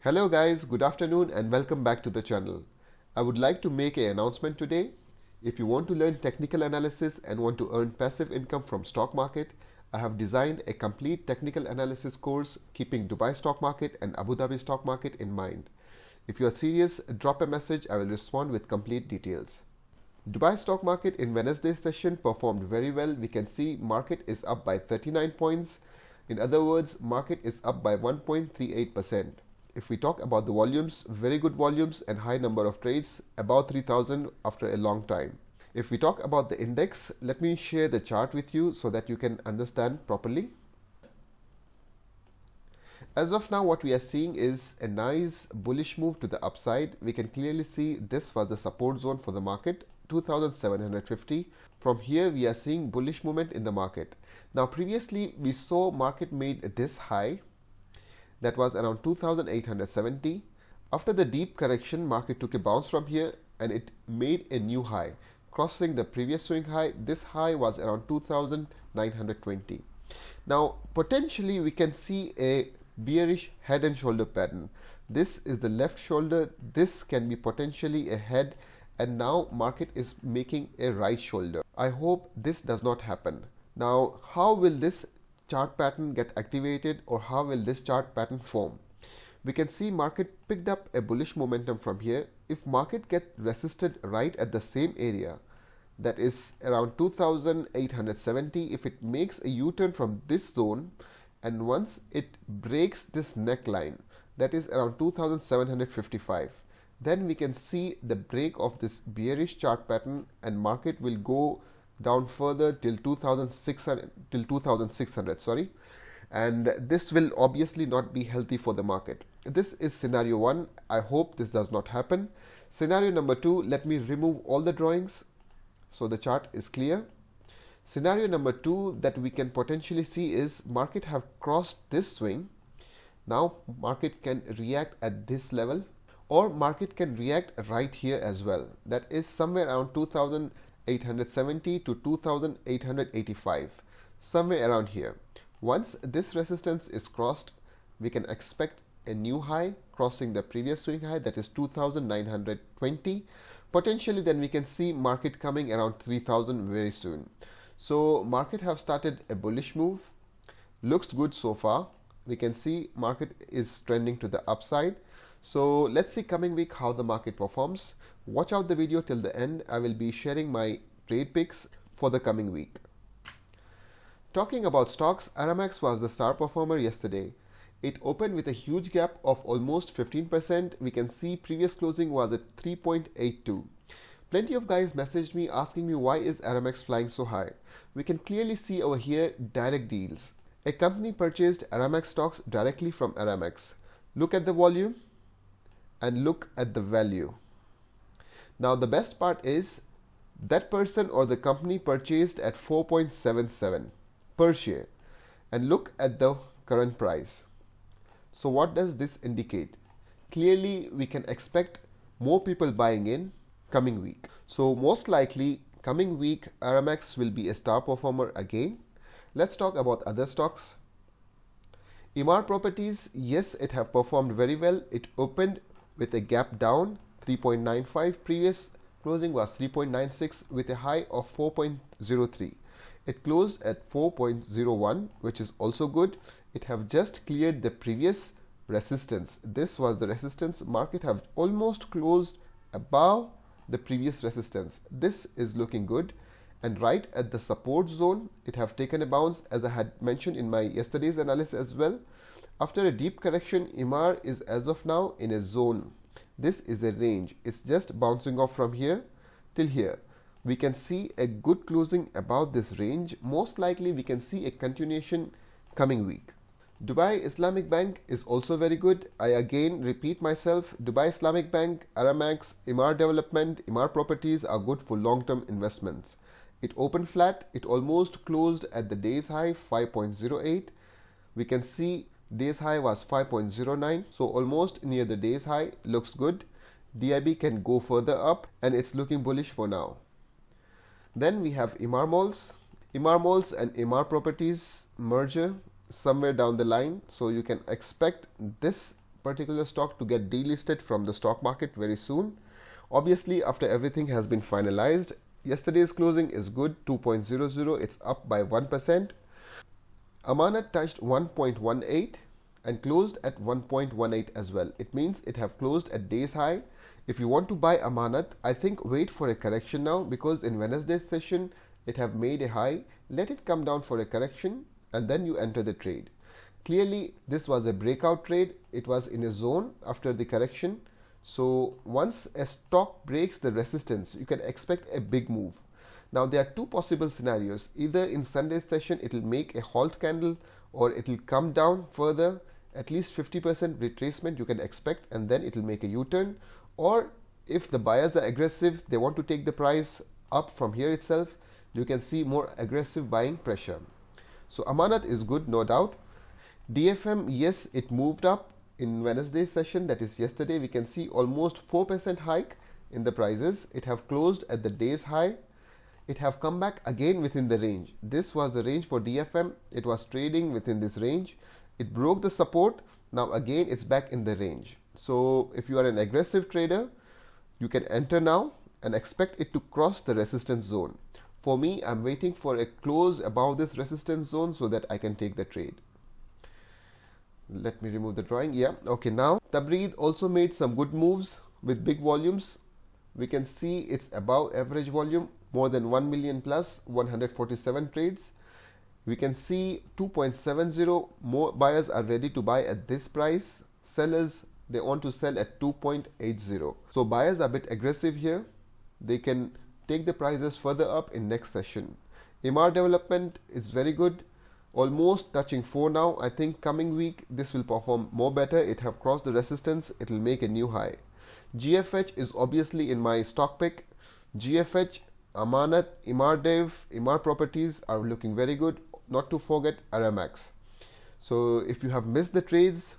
Hello guys, good afternoon and welcome back to the channel. I would like to make an announcement today. If you want to learn technical analysis and want to earn passive income from stock market, I have designed a complete technical analysis course keeping Dubai stock market and Abu Dhabi stock market in mind. If you are serious, drop a message, I will respond with complete details. Dubai stock market in Wednesday's session performed very well. We can see market is up by 39 points. In other words, market is up by 1.38%. If we talk about the volumes, very good volumes and high number of trades, about 3000 after a long time. If we talk about the index, let me share the chart with you so that you can understand properly. As of now, what we are seeing is a nice bullish move to the upside. We can clearly see this was the support zone for the market, 2750. From here, we are seeing bullish movement in the market. Now, previously, we saw market made this high. That was around 2870. After the deep correction, market took a bounce from here and it made a new high, crossing the previous swing high. This high was around 2920. Now, potentially we can see a bearish head and shoulder pattern. This is the left shoulder. This can be potentially a head, and now market is making a right shoulder. I hope this does not happen. Now, how will this chart pattern get activated, or how will this chart pattern form? We can see market picked up a bullish momentum from here. If market gets resisted right at the same area, that is around 2870, if it makes a U-turn from this zone and once it breaks this neckline, that is around 2755, then we can see the break of this bearish chart pattern and market will go down further till 2600, sorry, and this will obviously not be healthy for the market. This is scenario 1. I hope this does not happen. Scenario number 2, let me remove all the drawings so the chart is clear. Scenario number 2 that we can potentially see is market have crossed this swing. Now market can react at this level, or market can react right here as well. That is somewhere around 2870 to 2885, somewhere around here. Once this resistance is crossed, we can expect a new high crossing the previous swing high, that is 2920. Potentially then we can see market coming around 3000 very soon. So market have started a bullish move. Looks good so far. We can see market is trending to the upside. So let's see coming week how the market performs. Watch out the video till the end. I will be sharing my trade picks for the coming week. Talking about stocks, Aramex was the star performer yesterday. It opened with a huge gap of almost 15%. We can see previous closing was at 3.82. Plenty of guys messaged me asking me why is Aramex flying so high. We can clearly see over here direct deals. A company purchased Aramex stocks directly from Aramex. Look at the volume and look at the value. Now the best part is that person or the company purchased at 4.77 per share, and look at the current price. So what does this indicate? Clearly we can expect more people buying in coming week. So most likely coming week Aramex will be a star performer again. Let's talk about other stocks. Emaar Properties, yes, it have performed very well. It opened with a gap down 3.95. Previous closing was 3.96 with a high of 4.03. It closed at 4.01, which is also good. It have just cleared the previous resistance. This was the resistance. Market have almost closed above the previous resistance. This is looking good, and right at the support zone it have taken a bounce, as I had mentioned in my yesterday's analysis as well. After a deep correction, Emaar is as of now in a zone. This is a range. It's just bouncing off from here till here. We can see a good closing about this range. Most likely we can see a continuation coming week. Dubai Islamic Bank is also very good. I again repeat myself, Dubai Islamic Bank, Aramex, Emaar Development, Emaar Properties are good for long-term investments. It opened flat. It almost closed at the day's high 5.08. We can see day's high was 5.09, so almost near the day's high. Looks good. DIB can go further up and it's looking bullish for now. Then we have Emaar Malls. Emaar Malls and Emaar Properties merger somewhere down the line, so you can expect this particular stock to get delisted from the stock market very soon. Obviously, after everything has been finalized, yesterday's closing is good, 2.00, it's up by 1%. Amanat touched 1.18 and closed at 1.18 as well. It means it have closed at day's high. If you want to buy Amanat, I think wait for a correction now, because in Wednesday's session it have made a high. Let it come down for a correction and then you enter the trade. Clearly this was a breakout trade. It was in a zone after the correction. So once a stock breaks the resistance, you can expect a big move. Now there are two possible scenarios. Either in Sunday's session it will make a halt candle, or it will come down further, at least 50% retracement you can expect, and then it will make a U-turn. Or if the buyers are aggressive, they want to take the price up from here itself, you can see more aggressive buying pressure. So Amanat is good, no doubt. DFM, yes, it moved up in Wednesday's session, that is yesterday. We can see almost 4% hike in the prices. It have closed at the day's high. It have come back again within the range. This was the range for DFM. It was trading within this range. It broke the support. Now again it's back in the range. So if you are an aggressive trader, you can enter now and expect it to cross the resistance zone. For me, I'm waiting for a close above this resistance zone so that I can take the trade. Let me remove the drawing. Yeah, okay. Now Tabreed also made some good moves with big volumes. We can see it's above average volume, more than 1 million plus, 147 trades. We can see 2.70, more buyers are ready to buy at this price. Sellers, they want to sell at 2.80. So buyers are a bit aggressive here. They can take the prices further up in next session. Emaar Development is very good, almost touching 4 now. I think coming week this will perform more better. It have crossed the resistance. It will make a new high. GFH is obviously in my stock pick. GFH, Amanat, Emaar Dev, Emaar Properties are looking very good. Not to forget Aramax. So if you have missed the trades,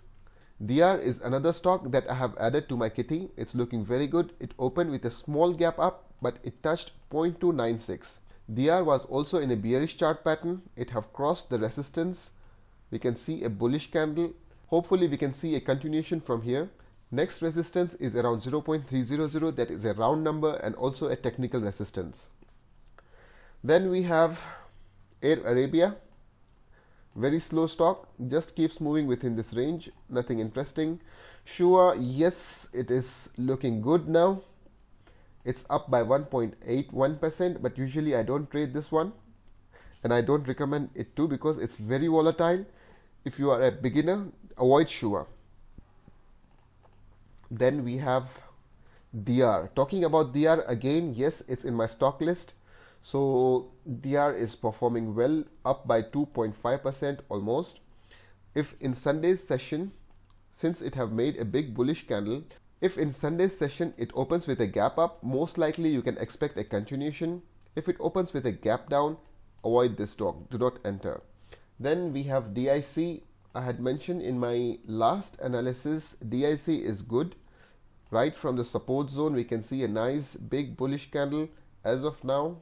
DR is another stock that I have added to my kitty. It's looking very good. It opened with a small gap up, but it touched 0.296. DR was also in a bearish chart pattern. It have crossed the resistance. We can see a bullish candle. Hopefully we can see a continuation from here. Next resistance is around 0.300. That is a round number and also a technical resistance. Then we have Air Arabia. Very slow stock, just keeps moving within this range, nothing interesting. Shua, yes, it is looking good now. It's up by 1.81%, but usually I don't trade this one and I don't recommend it too because it's very volatile. If you are a beginner, avoid Shua. Then we have DR. Talking about DR again, yes, it's in my stock list. So DR is performing well, up by 2.5% almost. If in Sunday's session, since it have made a big bullish candle, if in Sunday's session it opens with a gap up, most likely you can expect a continuation. If it opens with a gap down, avoid this stock, do not enter. Then we have DIC. I had mentioned in my last analysis, DIC is good. Right from the support zone, we can see a nice big bullish candle. As of now,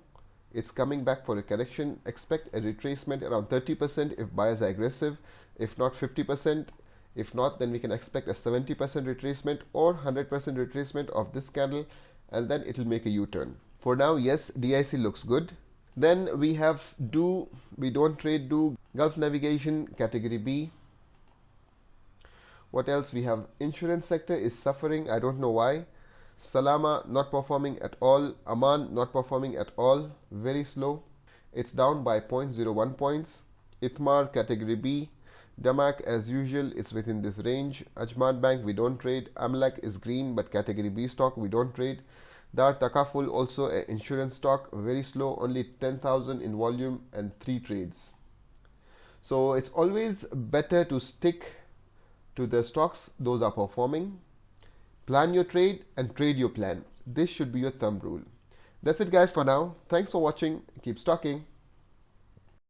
it's coming back for a correction. Expect a retracement around 30% if buyers are aggressive, if not 50%. If not, then we can expect a 70% retracement or 100% retracement of this candle, and then it will make a U-turn. For now, yes, DIC looks good. Then we have DO. We don't trade DO. Gulf Navigation, category B. What else? We have insurance sector is suffering. I don't know why. Salama not performing at all. Aman not performing at all. Very slow. It's down by 0.01 points. Ithmar, category B. Damak, as usual, it's within this range. Ajman Bank, we don't trade. Amlak is green, but category B stock, we don't trade. Dar Takaful, also an insurance stock, very slow, only 10,000 in volume and 3 trades. So it's always better to stick to the stocks those are performing. Plan your trade and trade your plan. This should be your thumb rule. That's it guys for now. Thanks for watching. Keep stocking.